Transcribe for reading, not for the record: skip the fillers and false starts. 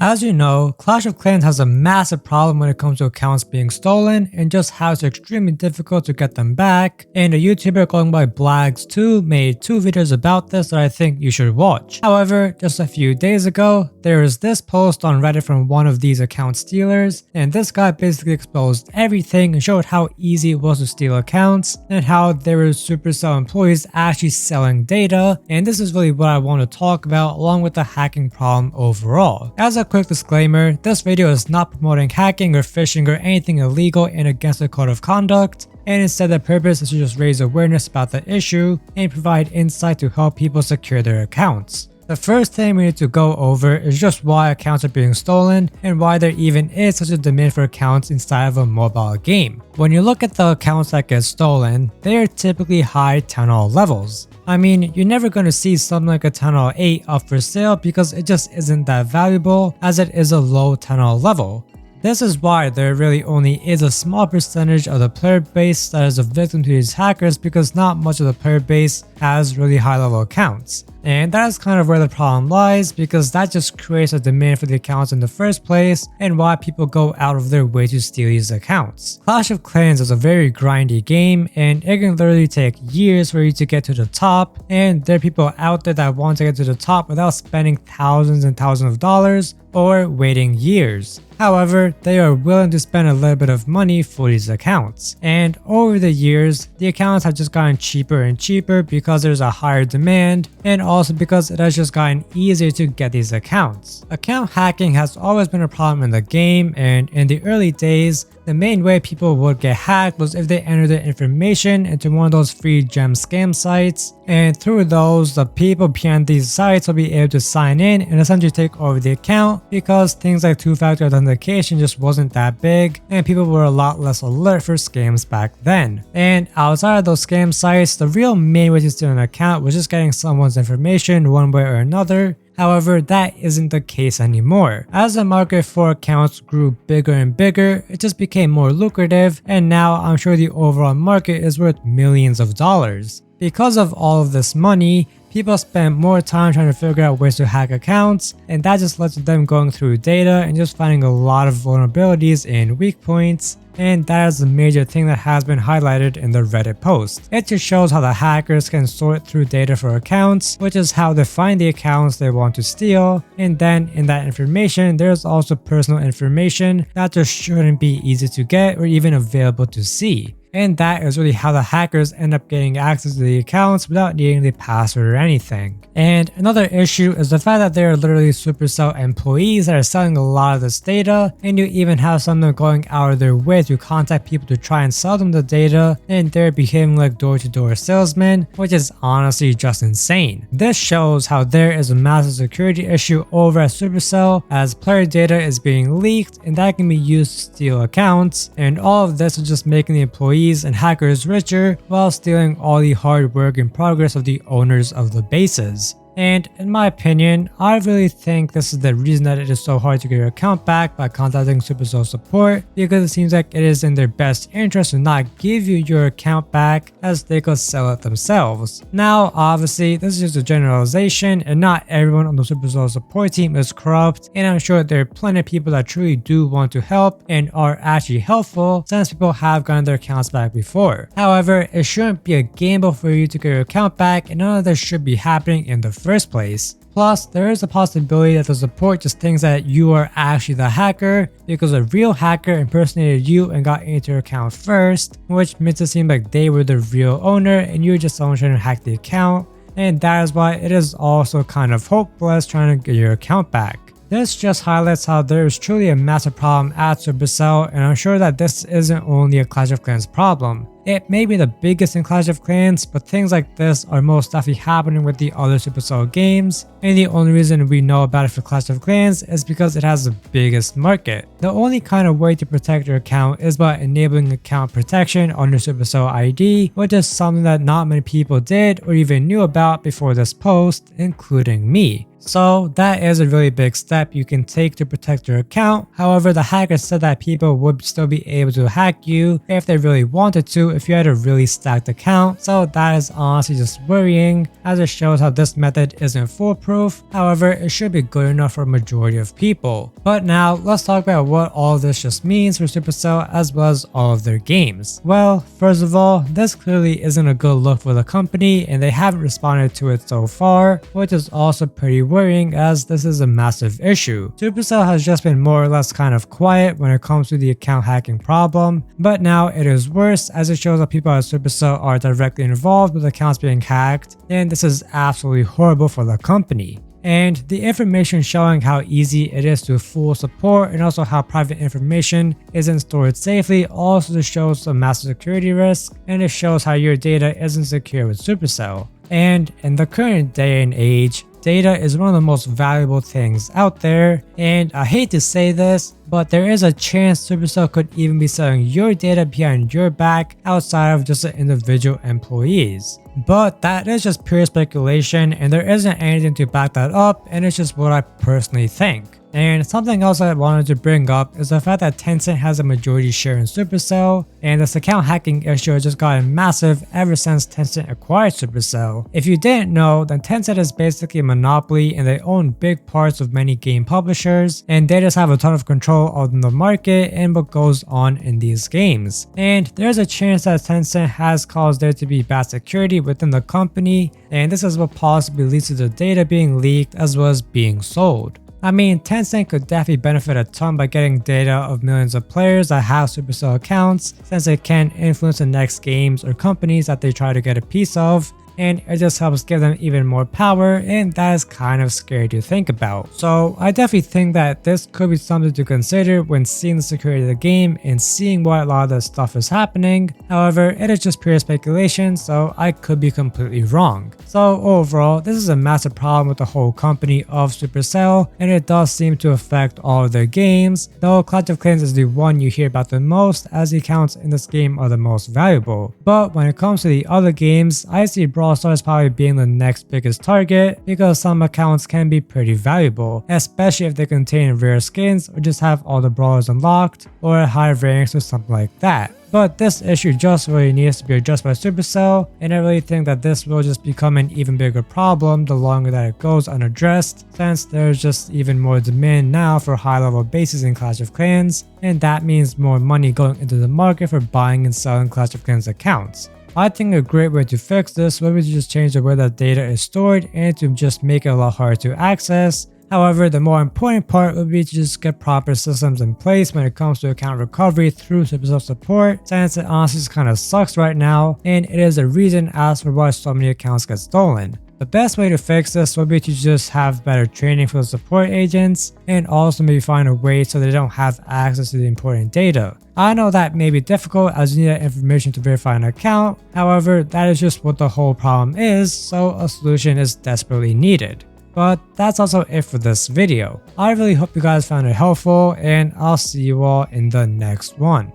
As you know, Clash of Clans has a massive problem when it comes to accounts being stolen and just how it's extremely difficult to get them back, and a YouTuber going by Blags2 made 2 videos about this that I think you should watch. However, just a few days ago, there was this post on Reddit from one of these account stealers, and this guy basically exposed everything and showed how easy it was to steal accounts and how there were Supercell employees actually selling data, and this is really what I want to talk about along with the hacking problem overall. As a quick disclaimer, this video is not promoting hacking or phishing or anything illegal and against the code of conduct, and instead the purpose is to just raise awareness about the issue and provide insight to help people secure their accounts. The first thing we need to go over is just why accounts are being stolen and why there even is such a demand for accounts inside of a mobile game. When you look at the accounts that get stolen, they are typically high Town Hall levels. I mean, you're never going to see something like a Town Hall 8 up for sale because it just isn't that valuable as it is a low Town Hall level. This is why there really only is a small percentage of the player base that is a victim to these hackers because not much of the player base has really high level accounts. And that is kind of where the problem lies because that just creates a demand for the accounts in the first place and why people go out of their way to steal these accounts. Clash of Clans is a very grindy game and it can literally take years for you to get to the top, and there are people out there that want to get to the top without spending thousands and thousands of dollars or waiting years. However, they are willing to spend a little bit of money for these accounts. And over the years, the accounts have just gotten cheaper and cheaper because there's a higher demand and also because it has just gotten easier to get these accounts. Account hacking has always been a problem in the game, and in the early days, the main way people would get hacked was if they entered their information into one of those free gem scam sites, and through those, the people behind these sites will be able to sign in and essentially take over the account because things like two-factor authentication just wasn't that big and people were a lot less alert for scams back then. And outside of those scam sites, the real main way to steal an account was just getting someone's information one way or another. However, that isn't the case anymore. As the market for accounts grew bigger and bigger, it just became more lucrative, and now I'm sure the overall market is worth millions of dollars. Because of all of this money, people spend more time trying to figure out ways to hack accounts, and that just led to them going through data and just finding a lot of vulnerabilities and weak points. And that is a major thing that has been highlighted in the Reddit post. It just shows how the hackers can sort through data for accounts, which is how they find the accounts they want to steal, and then in that information there's also personal information that just shouldn't be easy to get or even available to see. And that is really how the hackers end up getting access to the accounts without needing the password or anything. And another issue is the fact that there are literally Supercell employees that are selling a lot of this data, and you even have some of them going out of their way to contact people to try and sell them the data, and they're behaving like door-to-door salesmen, which is honestly just insane. This shows how there is a massive security issue over at Supercell as player data is being leaked and that can be used to steal accounts, and all of this is just making the employees and hackers richer while stealing all the hard work and progress of the owners of the bases. And in my opinion, I really think this is the reason that it is so hard to get your account back by contacting Supercell support, because it seems like it is in their best interest to not give you your account back as they could sell it themselves. Now, obviously, this is just a generalization and not everyone on the Supercell support team is corrupt, and I'm sure there are plenty of people that truly do want to help and are actually helpful since people have gotten their accounts back before. However, it shouldn't be a gamble for you to get your account back, and none of this should be happening in the first place. Plus, there is a possibility that the support just thinks that you are actually the hacker because a real hacker impersonated you and got into your account first, which makes it seem like they were the real owner and you were just someone trying to hack the account, and that is why it is also kind of hopeless trying to get your account back. This just highlights how there is truly a massive problem at Supercell, and I'm sure that this isn't only a Clash of Clans problem. It may be the biggest in Clash of Clans, but things like this are most definitely happening with the other Supercell games, and the only reason we know about it for Clash of Clans is because it has the biggest market. The only kind of way to protect your account is by enabling account protection on your Supercell ID, which is something that not many people did or even knew about before this post, including me. So that is a really big step you can take to protect your account. However, the hacker said that people would still be able to hack you if they really wanted to if you had a really stacked account, so that is honestly just worrying as it shows how this method isn't foolproof. However, it should be good enough for a majority of people. But now let's talk about what all of this just means for Supercell as well as all of their games. Well, first of all, this clearly isn't a good look for the company and they haven't responded to it so far, which is also pretty worrying as this is a massive issue. Supercell has just been more or less kind of quiet when it comes to the account hacking problem, but now it is worse as it shows that people at Supercell are directly involved with accounts being hacked, and this is absolutely horrible for the company. And the information showing how easy it is to fool support and also how private information isn't stored safely also shows a massive security risk, and it shows how your data isn't secure with Supercell. And in the current day and age, data is one of the most valuable things out there, and I hate to say this, but there is a chance Supercell could even be selling your data behind your back outside of just the individual employees. But that is just pure speculation and there isn't anything to back that up, and it's just what I personally think. And something else I wanted to bring up is the fact that Tencent has a majority share in Supercell, and this account hacking issue has just gotten massive ever since Tencent acquired Supercell. If you didn't know, then Tencent is basically a monopoly and they own big parts of many game publishers, and they just have a ton of control on the market and what goes on in these games. And there's a chance that Tencent has caused there to be bad security within the company, and this is what possibly leads to the data being leaked as well as being sold. I mean, Tencent could definitely benefit a ton by getting data of millions of players that have Supercell accounts, since it can influence the next games or companies that they try to get a piece of, and it just helps give them even more power, and that is kind of scary to think about. So I definitely think that this could be something to consider when seeing the security of the game and seeing why a lot of this stuff is happening. However, it is just pure speculation, so I could be completely wrong. So overall, this is a massive problem with the whole company of Supercell, and it does seem to affect all of their games, though Clash of Clans is the one you hear about the most as the accounts in this game are the most valuable. But when it comes to the other games, I see Brawl Stars probably being the next biggest target because some accounts can be pretty valuable, especially if they contain rare skins or just have all the brawlers unlocked or at high ranks or something like that. But this issue just really needs to be addressed by Supercell, and I really think that this will just become an even bigger problem the longer that it goes unaddressed, since there's just even more demand now for high level bases in Clash of Clans, and that means more money going into the market for buying and selling Clash of Clans accounts. I think a great way to fix this would be to just change the way that data is stored and to just make it a lot harder to access. However, the more important part would be to just get proper systems in place when it comes to account recovery through Supercell support, since it honestly just kind of sucks right now, and it is a reason as for why so many accounts get stolen. The best way to fix this would be to just have better training for the support agents, and also maybe find a way so they don't have access to the important data. I know that may be difficult as you need that information to verify an account, however, that is just what the whole problem is, so a solution is desperately needed. But that's also it for this video. I really hope you guys found it helpful, and I'll see you all in the next one.